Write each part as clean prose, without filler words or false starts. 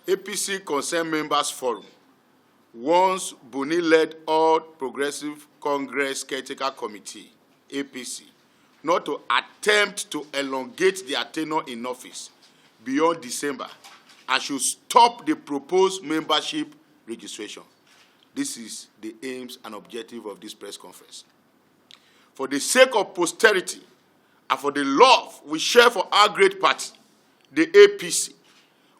APC Concerned Members Forum warns Buni-led All Progressive Congress Caretaker Committee, APC, not to attempt to elongate their tenure in office beyond December and should stop the proposed membership registration. This is the aims and objective of this press conference. For the sake of posterity and for the love we share for our great party, the APC,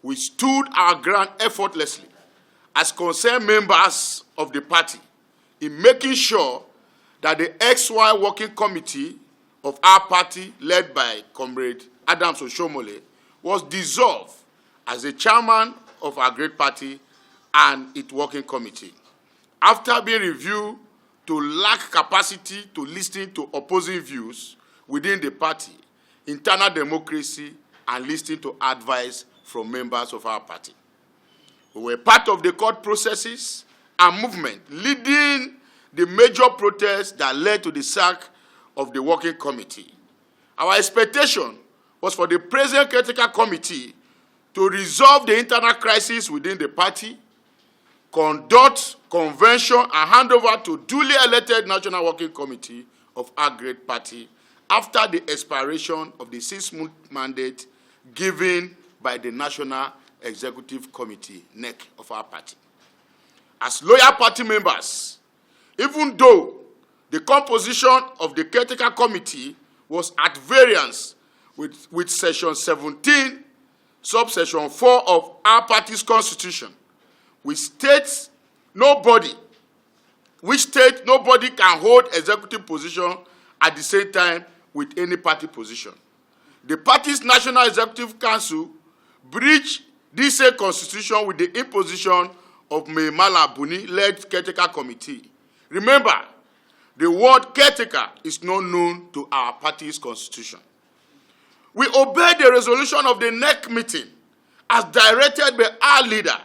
we stood our ground effortlessly as concerned members of the party in making sure that the XY Working Committee of our party, led by Comrade Adams Oshomole, was dissolved as the chairman of our great party and its working committee, after being reviewed to lack capacity to listen to opposing views within the party, internal democracy, and listening to advice from members of our party. We were part of the court processes and movement leading the major protests that led to the sack of the working committee. Our expectation was for the present caretaker committee to resolve the internal crisis within the party, conduct convention, and hand over to duly elected National Working Committee of our great party after the expiration of the 6-month mandate given by the National Executive Committee, NEC, of our party. As loyal party members, even though the composition of the caretaker committee was at variance with section 17, subsection 4 of our party's constitution, which states nobody can hold executive position at the same time with any party position. The party's National Executive Council breached this same constitution with the imposition of Maimala Buni-led caretaker committee. Remember, the word caretaker is not known to our party's constitution. We obeyed the resolution of the NEC meeting as directed by our leader,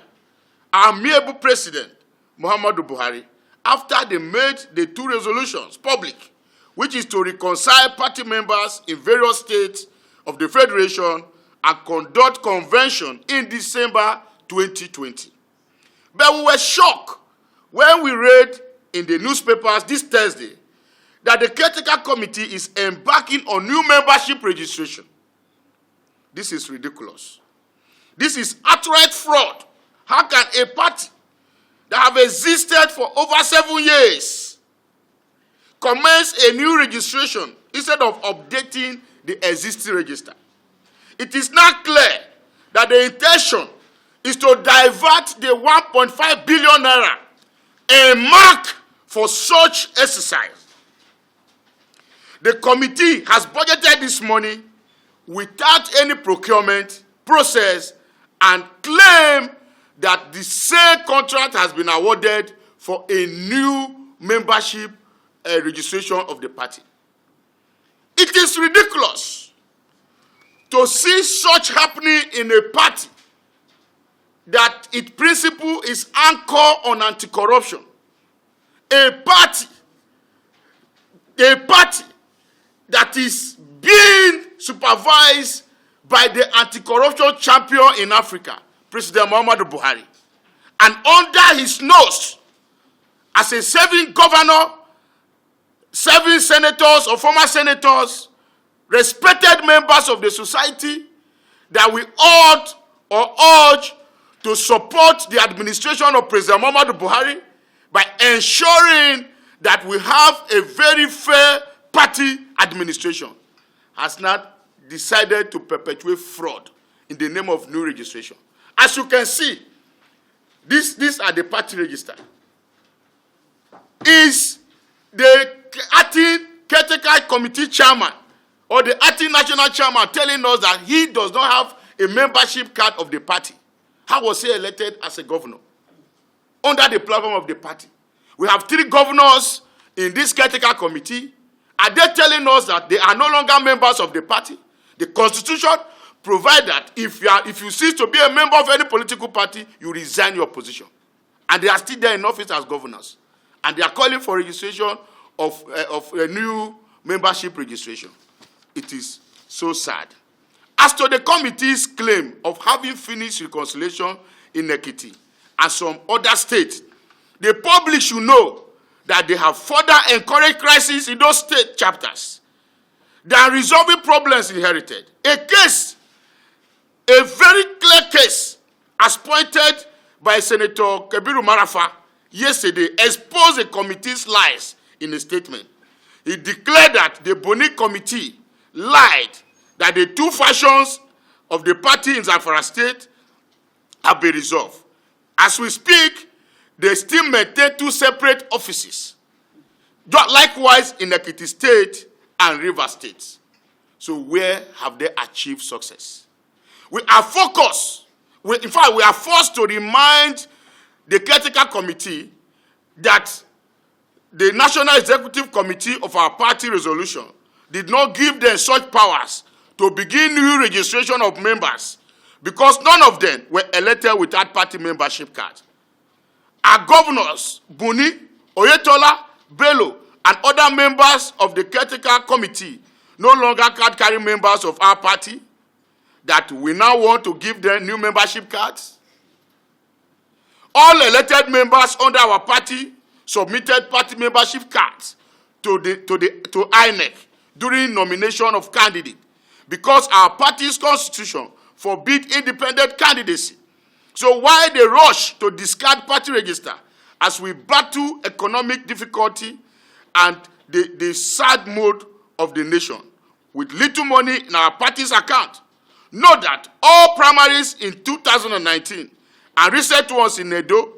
our amiable president, Muhammadu Buhari, after they made the 2 resolutions public, which is to reconcile party members in various states of the Federation and conduct convention in December 2020. But we were shocked when we read in the newspapers this Thursday that the caretaker committee is embarking on new membership registration. This is ridiculous. This is outright fraud. How can a party that have existed for over 7 years commence a new registration instead of updating the existing register? It is now clear that the intention is to divert the 1.5 billion naira, a mark for such exercise. The committee has budgeted this money without any procurement process and claim that the same contract has been awarded for a new membership registration of the party. It is ridiculous to see such happening in a party that its principle is anchored on anti-corruption. A party that is being supervised by the anti-corruption champion in Africa, President Muhammadu Buhari, and under his nose, as a serving governor, serving senators or former senators, respected members of the society, that we ought or urge to support the administration of President Muhammadu Buhari by ensuring that we have a very fair party administration, has not decided to perpetuate fraud in the name of new registration. As you can see, these are the party register. Is the acting caretaker committee chairman or the acting national chairman telling us that he does not have a membership card of the party? How was he elected as a governor? Under the platform of the party. We have 3 governors in this caretaker committee. Are they telling us that they are no longer members of the party? The Constitution provides that if you cease to be a member of any political party, you resign your position. And they are still there in office as governors. And they are calling for registration of a new membership registration. It is so sad. As to the committee's claim of having finished reconciliation in Ekiti and some other states, the public should know that they have further encouraged crises in those state chapters than resolving problems inherited. A very clear case, as pointed by Senator Kebiru Marafa yesterday, exposed the committee's lies in a statement. He declared that the Boni committee lied that the two factions of the party in Zamfara State have been resolved. As we speak, they still maintain two separate offices. Likewise in Ekiti State and Rivers State. So where have they achieved success? We are focused. In fact, we are forced to remind the Caretaker Committee that the National Executive Committee of our party resolution did not give them such powers to begin new registration of members because none of them were elected without party membership cards. Our governors, Buni, Oyetola, Bello, and other members of the Caretaker Committee no longer card-carrying members of our party that we now want to give them new membership cards. All elected members under our party submitted party membership cards to INEC during nomination of candidate because our party's constitution forbids independent candidacy. So why the rush to discard party register as we battle economic difficulty and the sad mood of the nation with little money in our party's account? Note that all primaries in 2019 and recent ones in Edo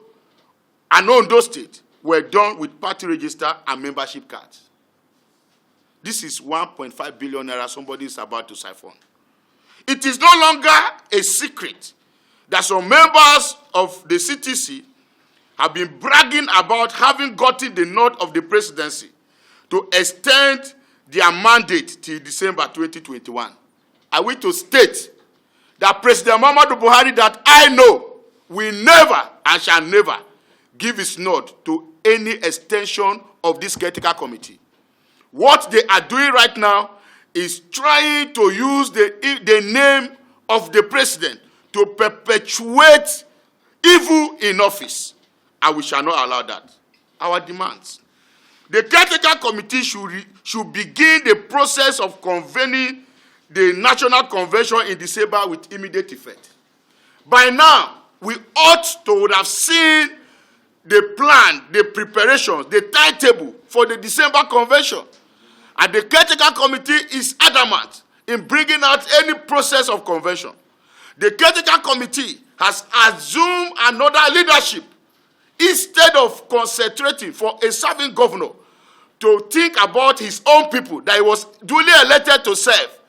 and Ondo State were done with party register and membership cards. This is 1.5 billion naira somebody is about to siphon. It is no longer a secret that some members of the CTC have been bragging about having gotten the nod of the presidency to extend their mandate till December 2021. I wish to state that President Muhammadu Buhari that I know will never and shall never give his nod to any extension of this Caretaker Committee. What they are doing right now is trying to use the name of the president to perpetuate evil in office. And we shall not allow that. Our demands. The Caretaker Committee should begin the process of convening the National Convention in December with immediate effect. By now, we ought to have seen the plan, the preparations, the timetable for the December Convention. And the Caretaker Committee is adamant in bringing out any process of convention. The Caretaker Committee has assumed another leadership instead of concentrating for a serving governor to think about his own people that he was duly elected to serve.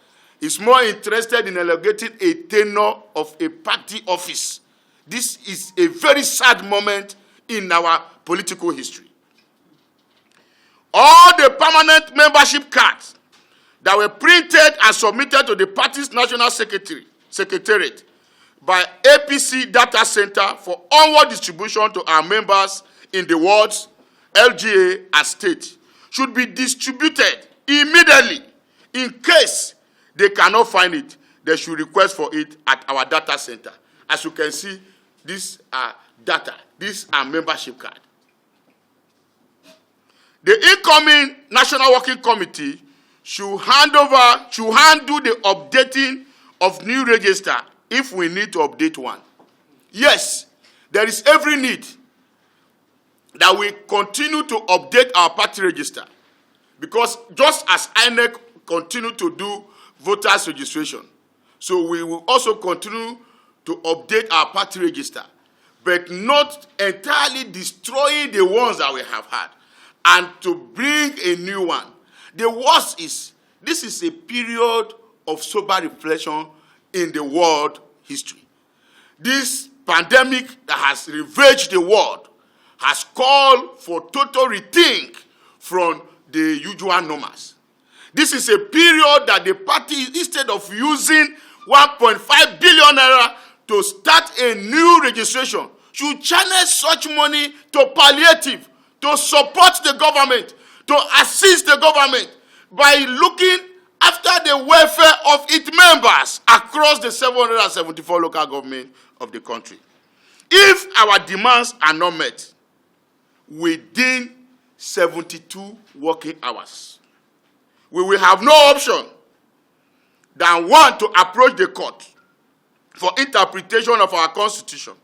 He's more interested in elongating a tenure of a party office. This is a very sad moment in our political history. All the permanent membership cards that were printed and submitted to the party's national secretariat by APC Data Center for onward distribution to our members in the wards, LGA, and state should be distributed immediately. In case they cannot find it, they should request for it at our data center. As you can see, these are data. These are membership cards. The incoming National Working Committee should handle the updating of new register if we need to update one. Yes, there is every need that we continue to update our party register, because just as INEC continue to do voters registration, so we will also continue to update our party register, but not entirely destroying the ones that we have had, and to bring a new one. The worst is, this is a period of sober reflection in the world history. This pandemic that has ravaged the world has called for total rethink from the usual norms. This is a period that the party, instead of using 1.5 billion naira to start a new registration, should channel such money to palliative, to support the government, to assist the government by looking after the welfare of its members across the 774 local governments of the country. If our demands are not met within 72 working hours, we will have no option than one, to approach the court for interpretation of our constitution,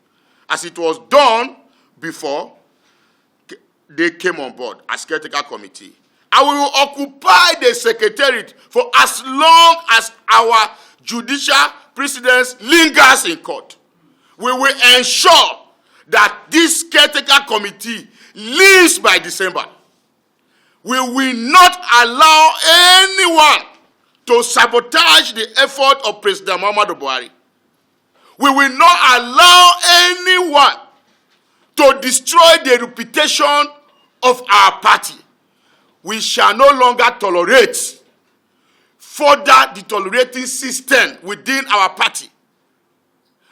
as it was done before they came on board as caretaker committee. And we will occupy the secretariat for as long as our judicial precedence lingers in court. We will ensure that this caretaker committee leaves by December. We will not allow anyone to sabotage the effort of President Muhammadu Buhari. We will not allow anyone to destroy the reputation of our party. We shall no longer tolerate further deteriorating system within our party.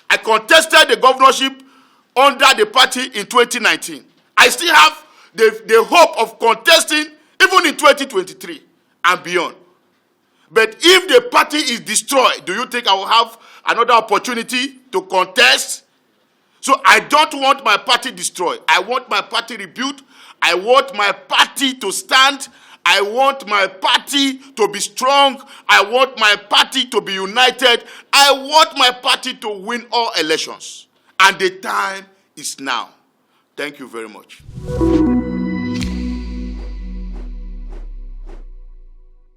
I contested the governorship under the party in 2019. I still have the hope of contesting even in 2023 and beyond. But if the party is destroyed, do you think I will have another opportunity to contest? So I don't want my party destroyed. I want my party rebuilt. I want my party to stand. I want my party to be strong. I want my party to be united. I want my party to win all elections. And the time is now. Thank you very much.